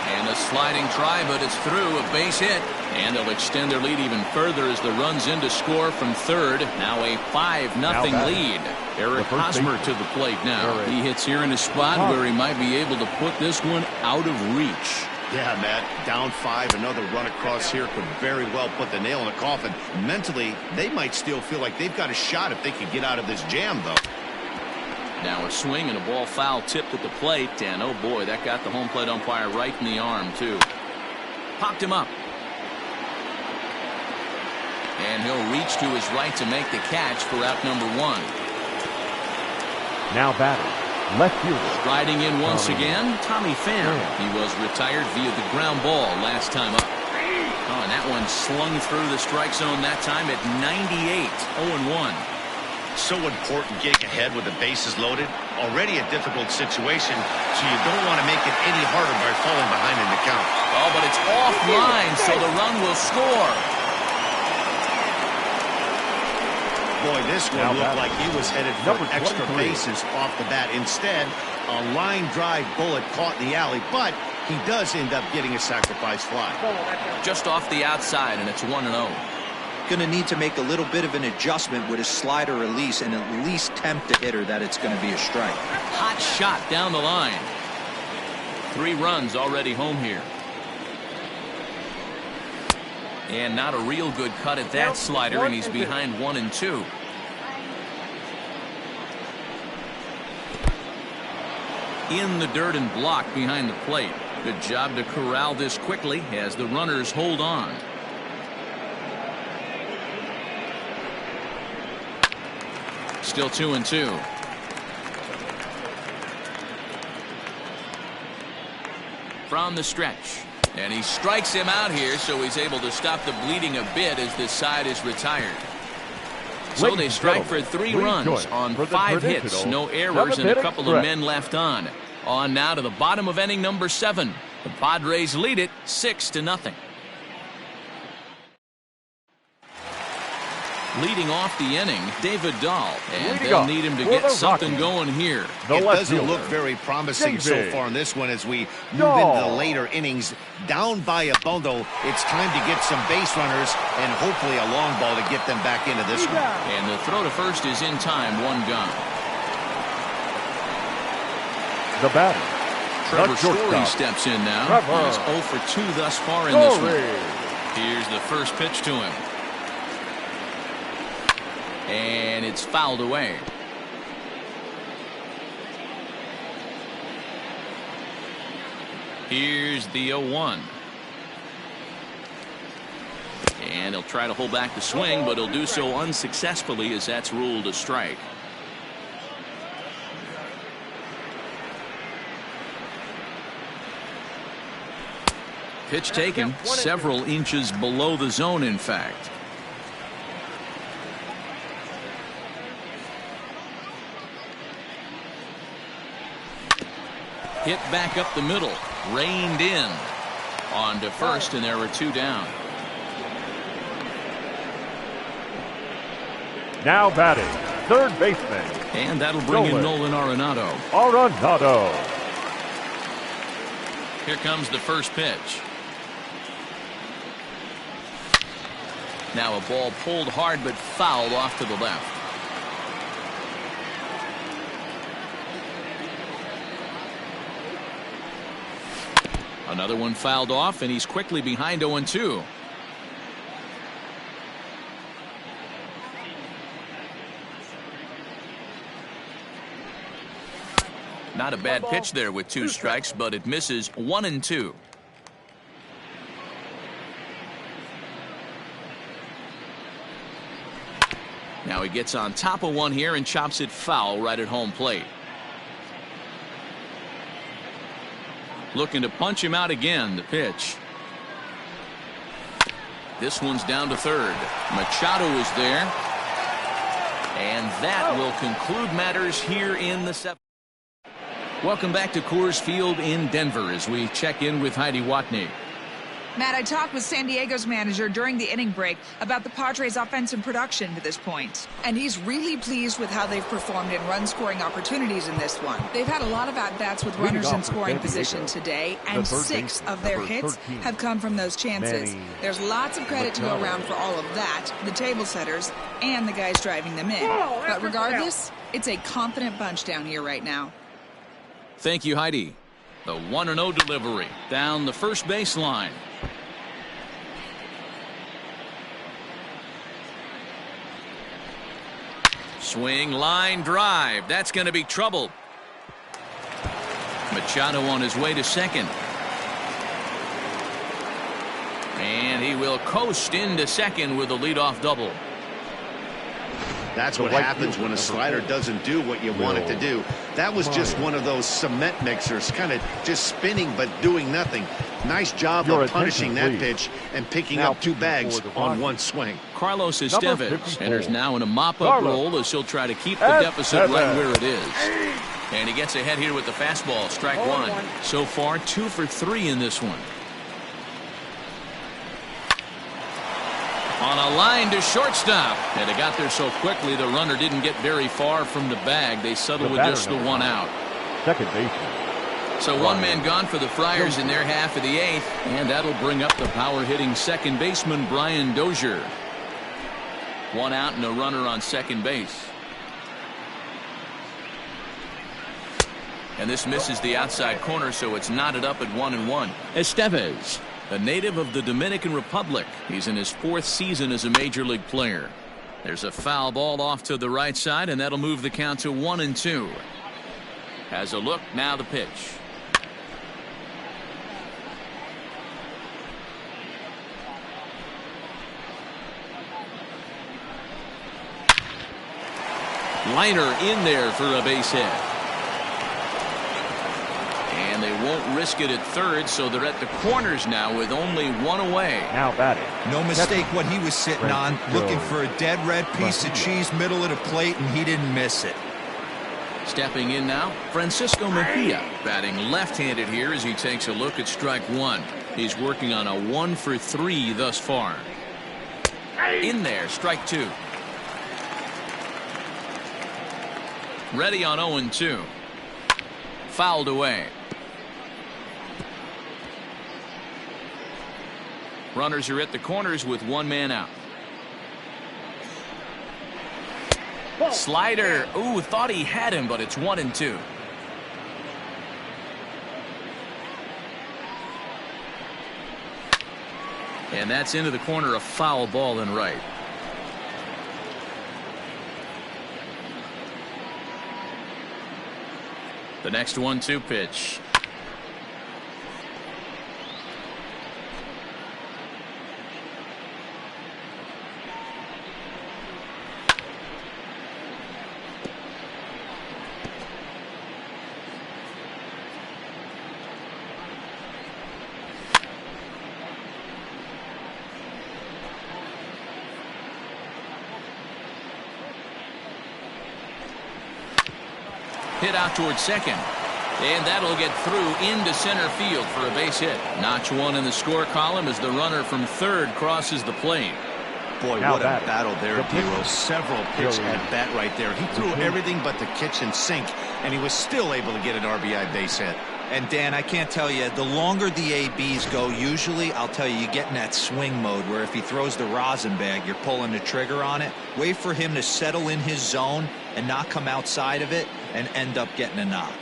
And a sliding try, but it's through. A base hit. And they'll extend their lead even further as the run's in to score from third. Now a 5-0 lead. Eric Hosmer to the plate now. He hits here in a spot where he might be able to put this one out of reach. Yeah, Matt, down 5, another run across here could very well put the nail in the coffin. Mentally, they might still feel like they've got a shot if they can get out of this jam, though. Now a swing and a ball foul tipped at the plate, and oh boy, that got the home plate umpire right in the arm, too. Popped him up. And he'll reach to his right to make the catch for out number 1. Now batting, left fielder. Striding in once again, Tommy Pham. He was retired via the ground ball last time up. Oh, and that one slung through the strike zone that time at 98, 0-1. So important getting ahead with the bases loaded. Already a difficult situation, so you don't want to make it any harder by falling behind in the count. Oh, but it's offline, so the run will score. Boy, this one looked like he was headed for extra bases off the bat. Instead, a line drive bullet caught in the alley, but he does end up getting a sacrifice fly. Just off the outside, and it's 1-0. Going to need to make a little bit of an adjustment with his slider release and at least tempt the hitter that it's going to be a strike. Hot shot down the line. 3 runs already home here. And not a real good cut at that slider, and he's behind 1-2. In the dirt and blocked behind the plate. Good job to corral this quickly as the runners hold on. Still 2-2. From the stretch. And he strikes him out here, so he's able to stop the bleeding a bit as this side is retired. So they strike for 3 runs on 5 hits, no errors, and a couple of men left on. On now to the bottom of inning number 7. The Padres lead it 6-0. Leading off the inning, David Dahl, and they'll need him to get something going here. It doesn't look very promising so far in this one as we move into the later innings. Down by a bundle, it's time to get some base runners and hopefully a long ball to get them back into this one. And the throw to first is in time, 1 gone. The batter, Trevor Story steps in now. He's 0 for 2 thus far in this one. Here's the first pitch to him. And it's fouled away. Here's the 0-1. And he'll try to hold back the swing, but he'll do so unsuccessfully as that's ruled a strike. Pitch taken several inches below the zone, in fact. Hit back up the middle, reined in. On to first, and there were 2 down. Now batting, third baseman. And that'll bring in Nolan Arenado. Here comes the first pitch. Now a ball pulled hard but fouled off to the left. Another one fouled off, and he's quickly behind 0-2. Not a bad pitch there with 2 strikes, but it misses. 1-2. Now he gets on top of one here and chops it foul right at home plate. Looking to punch him out again. The pitch. This one's down to third. Machado is there. And that will conclude matters here in the 7th. Welcome back to Coors Field in Denver as we check in with Heidi Watney. Matt, I talked with San Diego's manager during the inning break about the Padres' offensive production to this point. And he's really pleased with how they've performed in run-scoring opportunities in this one. They've had a lot of at-bats with runners in scoring position today, and 6 of their hits have come from those chances. There's lots of credit to go around for all of that, the table setters, and the guys driving them in. But regardless, it's a confident bunch down here right now. Thank you, Heidi. The 1-0 delivery down the first baseline. Swing, line, drive. That's going to be trouble. Machado on his way to second. And he will coast into second with a leadoff double. That's what happens when a slider doesn't do what you want it to do. That was just one of those cement mixers, kind of just spinning but doing nothing. Nice job of punishing that pitch and picking up 2 bags on 1 swing. Carlos Estevez enters now in a mop-up role as he'll try to keep the deficit right where it is. And he gets ahead here with the fastball. Strike 1. So far 2 for 3 in this one. On a line to shortstop. And it got there so quickly the runner didn't get very far from the bag. They settled with just the 1 out. Second baseman. So 1 man gone for the Friars in their half of the 8th. And that'll bring up the power-hitting second baseman Brian Dozier. 1 out and a runner on second base. And this misses the outside corner, so it's knotted up at 1-1. Estevez, a native of the Dominican Republic. He's in his 4th season as a major league player. There's a foul ball off to the right side, and that'll move the count to 1-2. Has a look, now the pitch. Liner in there for a base hit. And they won't risk it at third, so they're at the corners now with only 1 away. Now batting. No mistake what he was sitting on, looking for a dead red piece of cheese middle of the plate, and he didn't miss it. Stepping in now, Francisco Mejia, batting left-handed here as he takes a look at strike 1. He's working on a 1 for 3 thus far. In there, strike 2. Ready on 0-2. Fouled away. Runners are at the corners with 1 man out. Slider. Ooh, thought he had him, but it's 1-2. And that's into the corner, a foul ball in right. The next 1-2 pitch. Hit out towards second. And that'll get through into center field for a base hit. Notch 1 in the score column as the runner from third crosses the plate. Boy, now what a battle there, D'Lo. Several pitch at bat right there. He threw everything but the kitchen sink, and he was still able to get an RBI base hit. And Dan, I can't tell you, the longer the ABs go, usually, I'll tell you get in that swing mode where if he throws the rosin bag, you're pulling the trigger on it. Wait for him to settle in his zone and not come outside of it and end up getting a knock.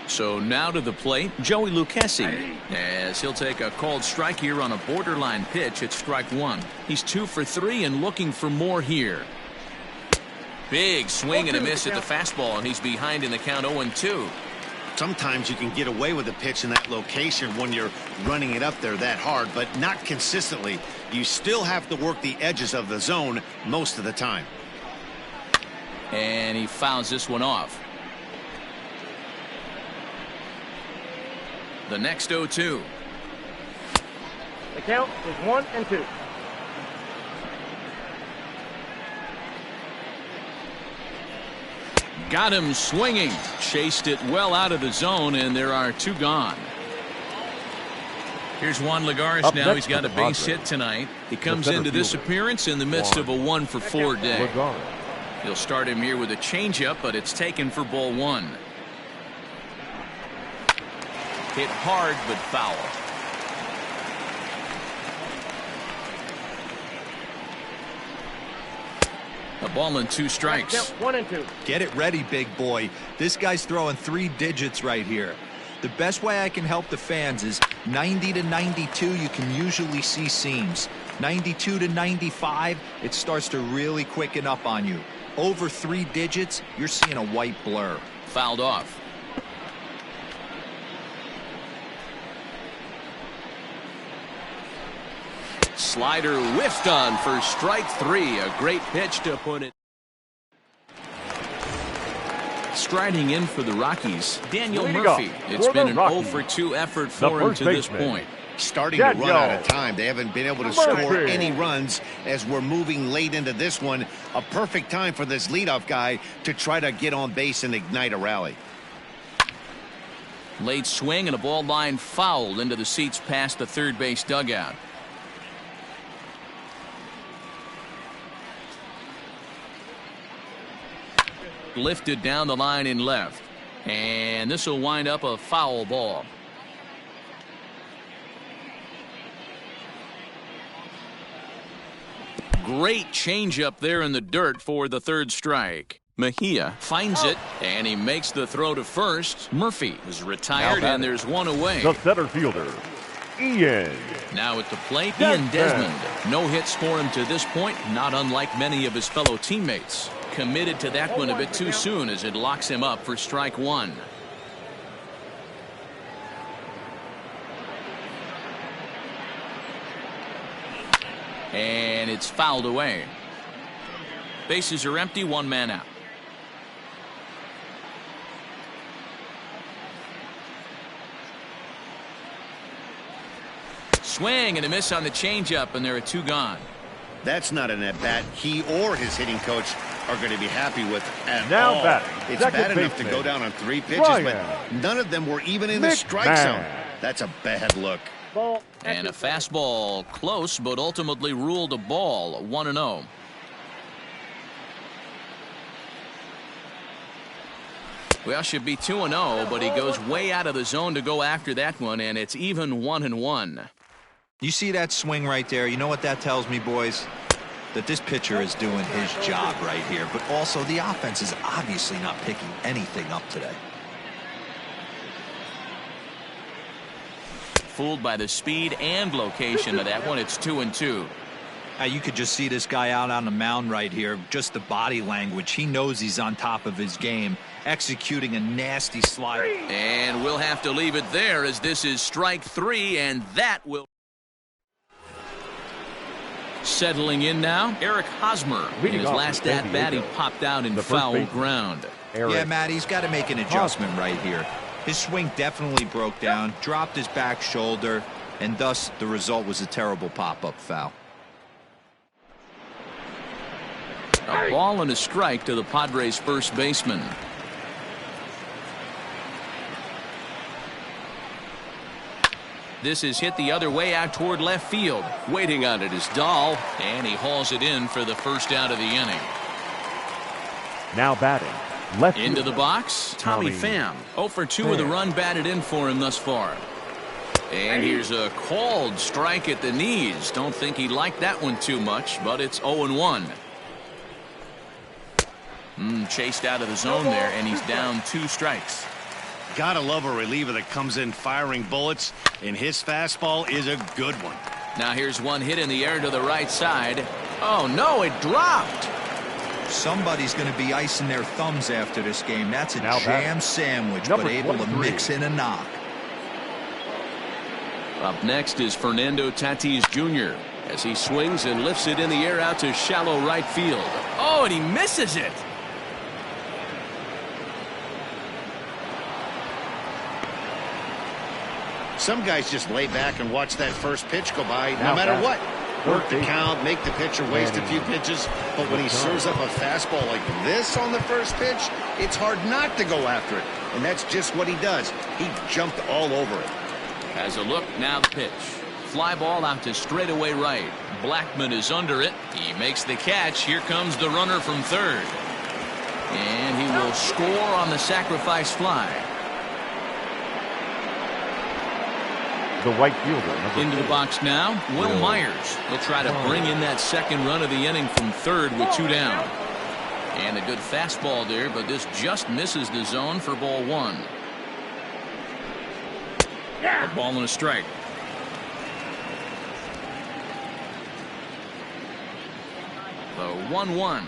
So now to the plate, Joey Lucchesi, as he'll take a called strike here on a borderline pitch at strike one. He's 2 for 3 and looking for more here. Big swing and a miss at the fastball, and he's behind in the count 0-2. Sometimes you can get away with a pitch in that location when you're running it up there that hard, but not consistently. You still have to work the edges of the zone most of the time. And he fouls this one off. The next 0-2. The count is 1-2. Got him swinging. Chased it well out of the zone, and there are 2 gone. Here's Juan Lagares now. He's got a base hit tonight. He comes into this appearance in the midst of a 1-for-4 day. He'll start him here with a changeup, but it's taken for ball 1. Hit hard, but foul. A ball and 2 strikes. 1-2. Get it ready, big boy. This guy's throwing 3 digits right here. The best way I can help the fans is 90 to 92, you can usually see seams. 92 to 95, it starts to really quicken up on you. Over 3 digits, you're seeing a white blur. Fouled off. Slider whiffed on for strike 3. A great pitch to put it. Striding in for the Rockies, Daniel Murphy. It's been an 0-for-2 effort for him to this point. Starting to run out of time. They haven't been able to score any runs as we're moving late into this one. A perfect time for this leadoff guy to try to get on base and ignite a rally. Late swing and a ball line fouled into the seats past the third base dugout. Lifted down the line in left, and this will wind up a foul ball. Great changeup there in the dirt for the 3rd strike. Mejia finds it, and he makes the throw to first. Murphy is retired, and there's 1 away. The center fielder, Ian. Now at the plate, Ian Desmond. No hits for him to this point, not unlike many of his fellow teammates. Committed to that one a bit too soon as it locks him up for strike 1. And it's fouled away. Bases are empty, 1 man out. Swing and a miss on the changeup, and there are 2 gone. That's not an at-bat he or his hitting coach are going to be happy with at now all. Batting, it's bad enough to go down on 3 pitches, but none of them were even in the strike zone. That's a bad look. And a fastball close, but ultimately ruled a ball. 1-0. Well, should be 2-0, but he goes way out of the zone to go after that one, and it's even 1-1. You see that swing right there? You know what that tells me, boys? That this pitcher is doing his job right here, but also the offense is obviously not picking anything up today. Fooled by the speed and location of that one. It's 2-2. You could just see this guy out on the mound right here. Just the body language. He knows he's on top of his game, executing a nasty slider. And we'll have to leave it there as this is strike 3, and that will. Settling in now, Eric Hosmer. In his last at-bat, he popped out in foul ground. Yeah, Matt, he's got to make an adjustment right here. His swing definitely broke down, dropped his back shoulder, and thus the result was a terrible pop-up foul. A ball and a strike to the Padres' first baseman. This is hit the other way out toward left field. Waiting on it is Dahl, and he hauls it in for the first out of the inning. Now batting, left into the box, Tommy Pham. 0 for 2 with a run batted in for him thus far. And here's a called strike at the knees. Don't think he liked that one too much, but it's 0-1. Chased out of the zone there, and he's down 2 strikes. Gotta love a reliever that comes in firing bullets, and his fastball is a good one. Now here's one hit in the air to the right side. Oh no, it dropped. Somebody's going to be icing their thumbs after this game. That's a jam sandwich, but able to mix in a knock. Up next is Fernando Tatis Jr. as he swings and lifts it in the air out to shallow right field. Oh, and he misses it. Some guys just lay back and watch that first pitch go by no matter what. Work the count, make the pitcher waste a few pitches, but when he serves up a fastball like this on the first pitch, it's hard not to go after it. And that's just what he does. He jumped all over it. Has a look, now the pitch. Fly ball out to straightaway right. Blackman is under it. He makes the catch. Here comes the runner from third. And he will score on the sacrifice fly. The right fielder. Into the box now, Will Myers. He'll try to bring in that second run of the inning from third with 2 down. And a good fastball there, but this just misses the zone for ball 1. A ball and a strike. The 1-1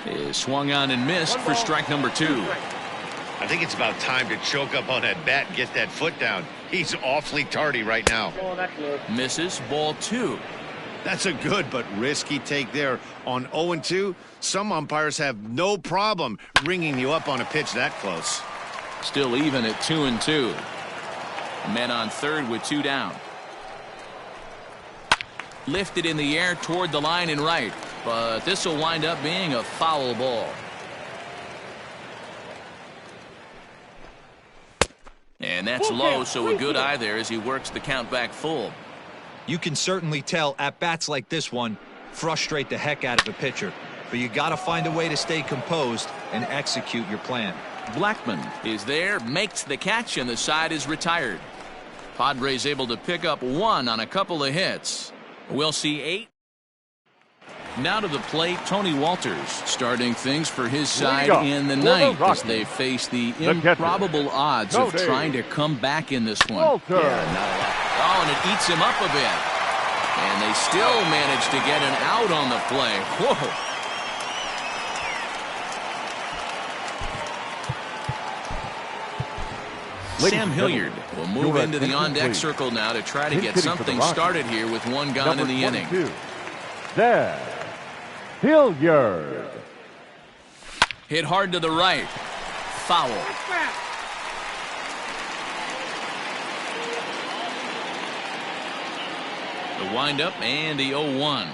is swung on and missed for strike number 2. I think it's about time to choke up on that bat and get that foot down. He's awfully tardy right now. Misses, ball 2. That's a good but risky take there. On 0-2, some umpires have no problem ringing you up on a pitch that close. Still even at 2-2. Men on third with 2 down. Lifted in the air toward the line and right, but this will wind up being a foul ball. And that's low, so a good eye there as he works the count back full. You can certainly tell at-bats like this one frustrate the heck out of a pitcher, but you got to find a way to stay composed and execute your plan. Blackman is there, makes the catch, and the side is retired. Padres able to pick up 1 on a couple of hits. We'll see 8. Now to the plate, Tony Walters starting things for his side in the 9th as they face the improbable odds of trying to come back in this one. Oh, and it eats him up a bit. And they still manage to get an out on the play. Whoa. Sam Hilliard will move into the on-deck circle now to try to get something started here with 1 gone in the inning. There. Hilliard. Hit hard to the right. Foul. The windup and the 0-1.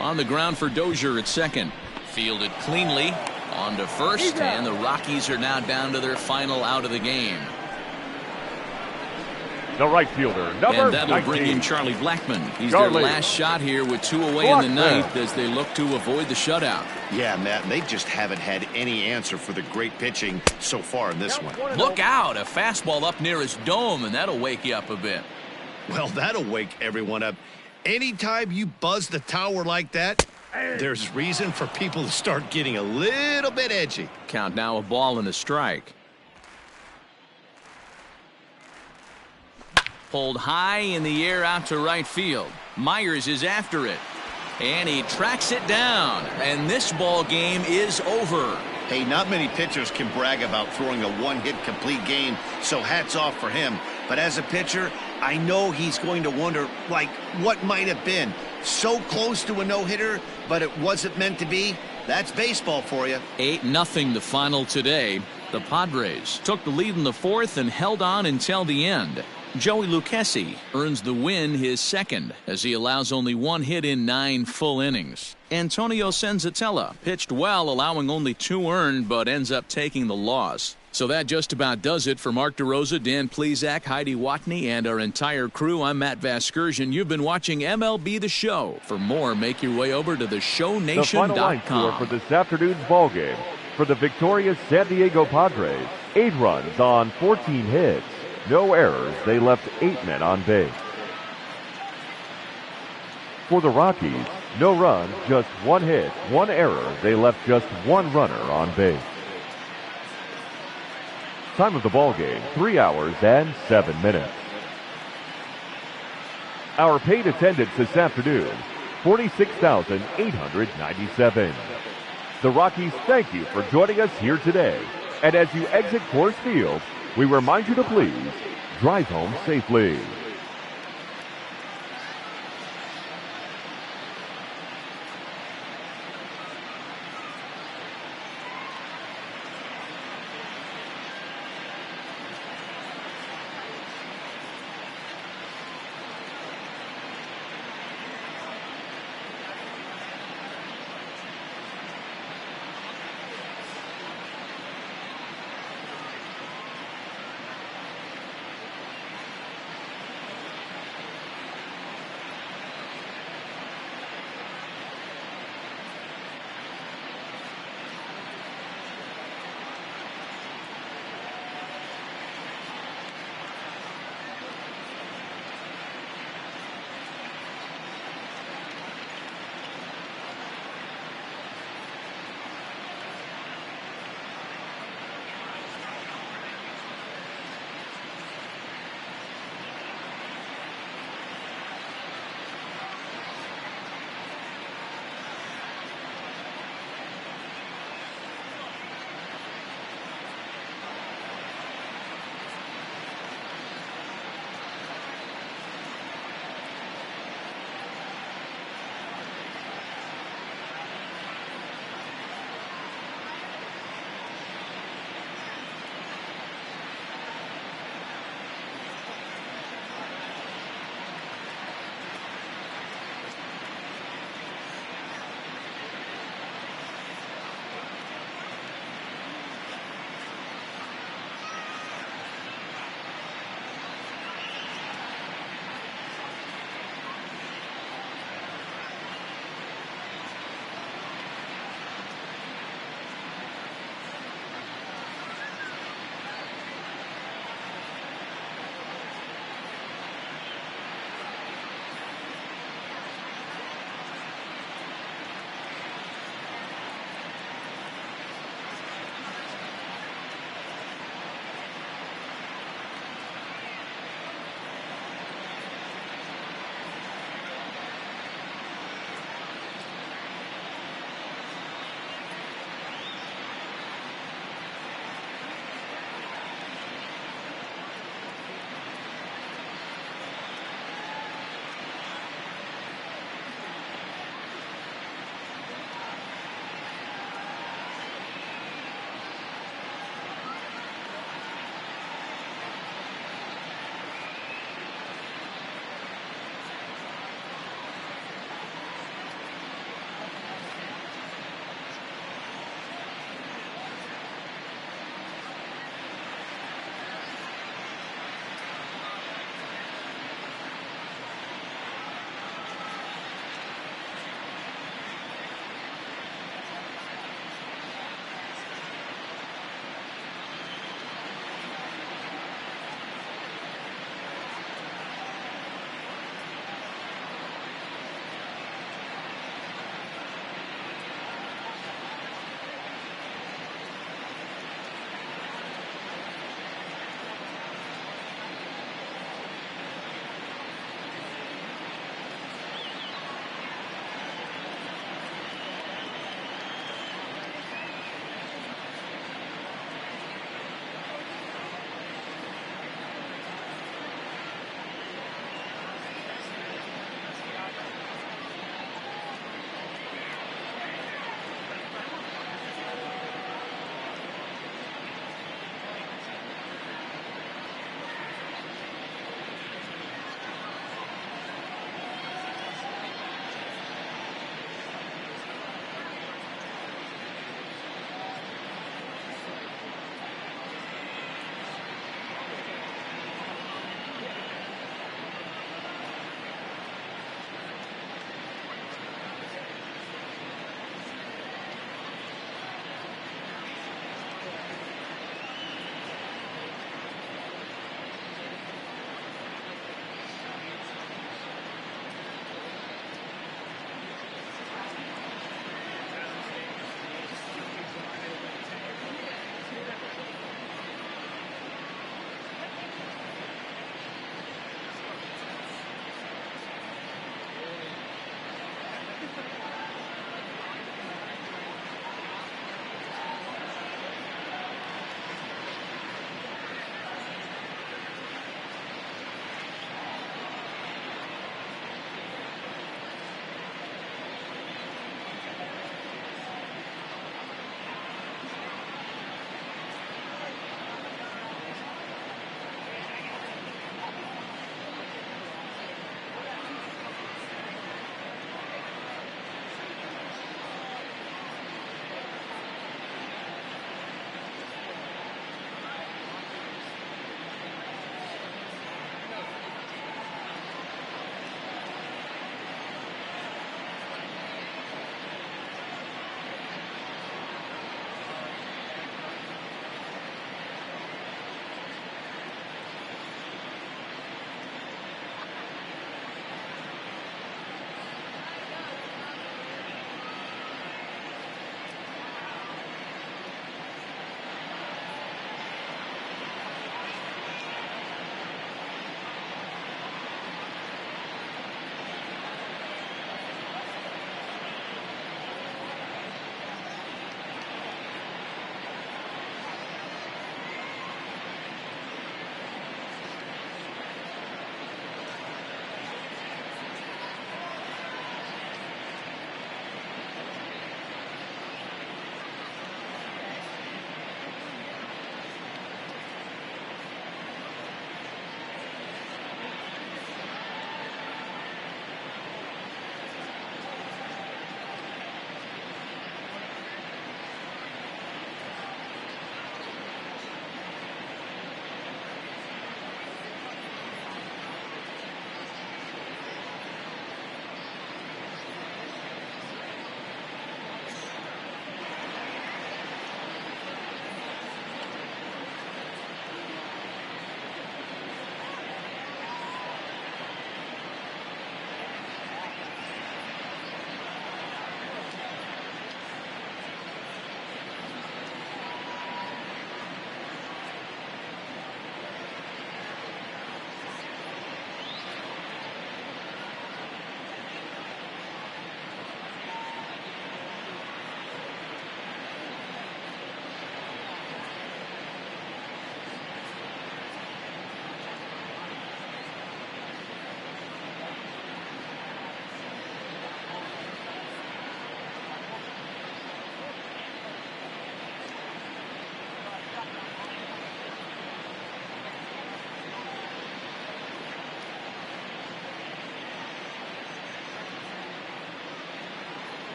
On the ground for Dozier at second. Fielded cleanly. On to first, and the Rockies are now down to their final out of the game. The right fielder, number and that'll 19. bring in Charlie Blackmon. He's their last shot here with 2 away in the 9th as they look to avoid the shutout. Yeah, Matt, they just haven't had any answer for the great pitching so far in this one. Look out, a fastball up near his dome, and that'll wake you up a bit. Well, that'll wake everyone up. Anytime you buzz the tower like that, there's reason for people to start getting a little bit edgy. Count now a ball and a strike. Pulled high in the air out to right field. Myers is after it. And he tracks it down. And this ball game is over. Hey, not many pitchers can brag about throwing a one-hit complete game, so hats off for him. But as a pitcher, I know he's going to wonder, like, what might have been. So close to a no-hitter, but it wasn't meant to be. That's baseball for you. 8-0 the final today. The Padres took the lead in the 4th and held on until the end. Joey Lucchesi earns the win, his second, as he allows only 1 hit in 9 full innings. Antonio Senzatella pitched well, allowing only 2 earned, but ends up taking the loss. So that just about does it for Mark DeRosa, Dan Plesac, Heidi Watney, and our entire crew. I'm Matt Vasgersian. You've been watching MLB The Show. For more, make your way over to theshownation.com. The final line score for this afternoon's ball game. For the victorious San Diego Padres, 8 runs on 14 hits. No errors. They left 8 men on base. For the Rockies, no runs, just 1 hit, 1 error. They left just 1 runner on base. Time of the ball game, 3 hours and 7 minutes. Our paid attendance this afternoon, 46,897. The Rockies thank you for joining us here today. And as you exit Coors Field, we remind you to please drive home safely.